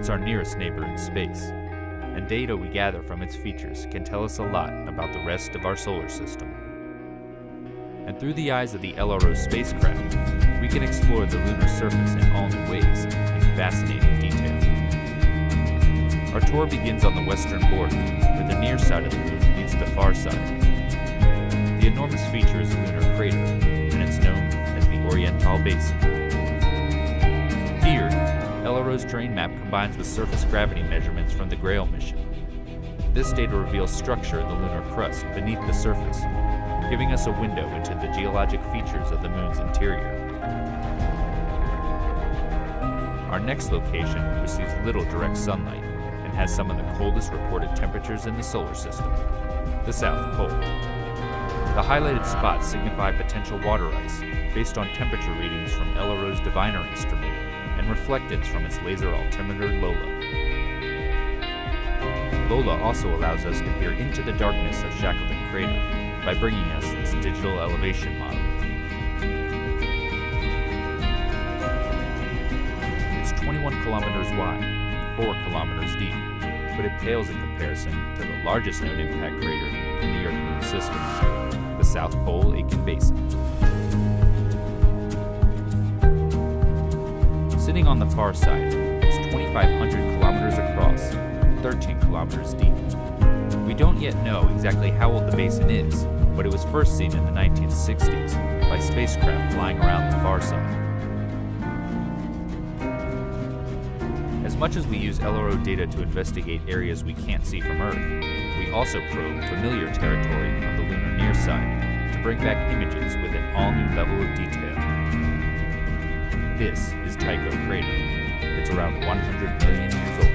It's our nearest neighbor in space, and data we gather from its features can tell us a lot about the rest of our solar system. And through the eyes of the LRO spacecraft, we can explore the lunar surface in all new ways in fascinating detail. Our tour begins on the western border, where the near side of the moon meets the far side. The enormous feature is a lunar crater, and it's known as the Oriental Basin. Here, LRO's terrain map combines with surface gravity measurements from the Grail mission. This data reveals structure in the lunar crust beneath the surface, giving us a window into the geologic features of the moon's interior. Our next location receives little direct sunlight and has some of the coldest reported temperatures in the solar system, the South Pole. The highlighted spots signify potential water ice based on temperature readings from LRO's Diviner instrument and reflectance from its laser altimeter Lola. Lola also allows us to peer into the darkness of Shackleton Crater by bringing us this digital elevation model. It's 21 kilometers wide, 4 kilometers deep, but it pales in comparison to the largest known impact crater in the Earth-Moon system, the South Pole Aitken Basin. Sitting on the far side, it's 2,500 kilometers across, 13 kilometers deep. We don't yet know exactly how old the basin is, but it was first seen in the 1960s by spacecraft flying around the far side. As much as we use LRO data to investigate areas we can't see from Earth, we also probe familiar territory on the lunar near side to bring back images with an all-new level of detail. This is Tycho Crater. It's around 100 million years old.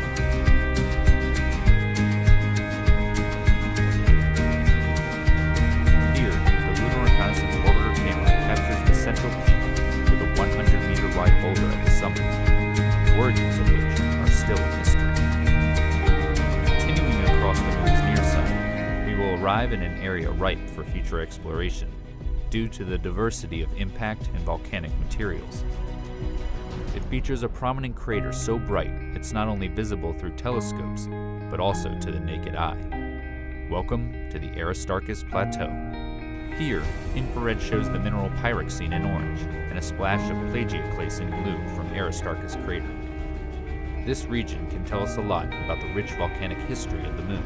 Here, the Lunar Reconnaissance Orbiter camera captures the central peak with a 100-meter wide boulder at the summit, the origins of which are still a mystery. Continuing across the moon's near side, we will arrive in an area ripe for future exploration due to the diversity of impact and volcanic materials. It features a prominent crater so bright it's not only visible through telescopes, but also to the naked eye. Welcome to the Aristarchus Plateau. Here, infrared shows the mineral pyroxene in orange and a splash of plagioclase in blue from Aristarchus crater. This region can tell us a lot about the rich volcanic history of the moon.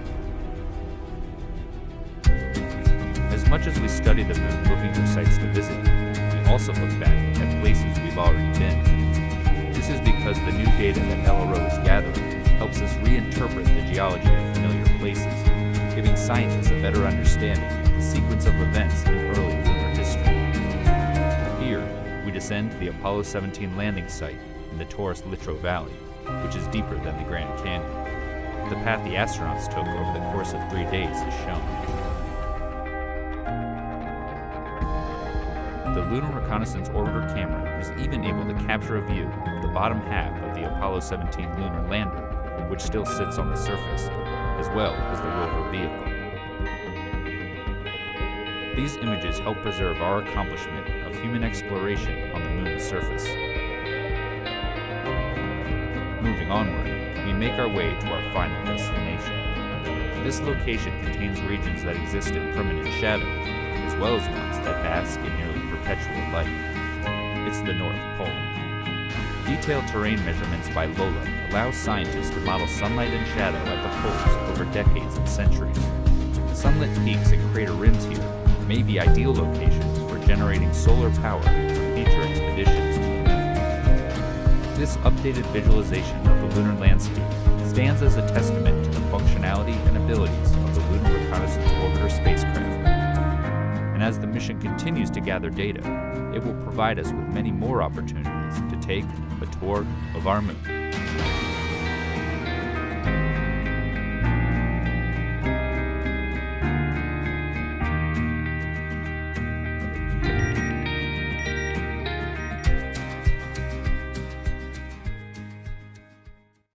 As much as we study the moon looking for sites to visit, we also look back at places we've already been. This is because the new data that LRO is gathering helps us reinterpret the geology of familiar places, giving scientists a better understanding of the sequence of events in early lunar history. Here, we descend to the Apollo 17 landing site in the Taurus-Littrow Valley, which is deeper than the Grand Canyon. The path the astronauts took over the course of 3 days is shown. The Lunar Reconnaissance Orbiter camera is even able to capture a view of the bottom half of the Apollo 17 lunar lander, which still sits on the surface, as well as the rover vehicle. These images help preserve our accomplishment of human exploration on the moon's surface. Moving onward, we make our way to our final destination. This location contains regions that exist in permanent shadow, as well as ones that bask in nearly perpetual light. It's the North Pole. Detailed terrain measurements by Lola allow scientists to model sunlight and shadow at the poles over decades and centuries. Sunlit peaks and crater rims here may be ideal locations for generating solar power for future expeditions to the moon. This updated visualization of the lunar landscape stands as a testament to the functionality and abilities of the Lunar Reconnaissance Orbiter spacecraft. And as the mission continues to gather data, it will provide us with many more opportunities to take a tour of our moon.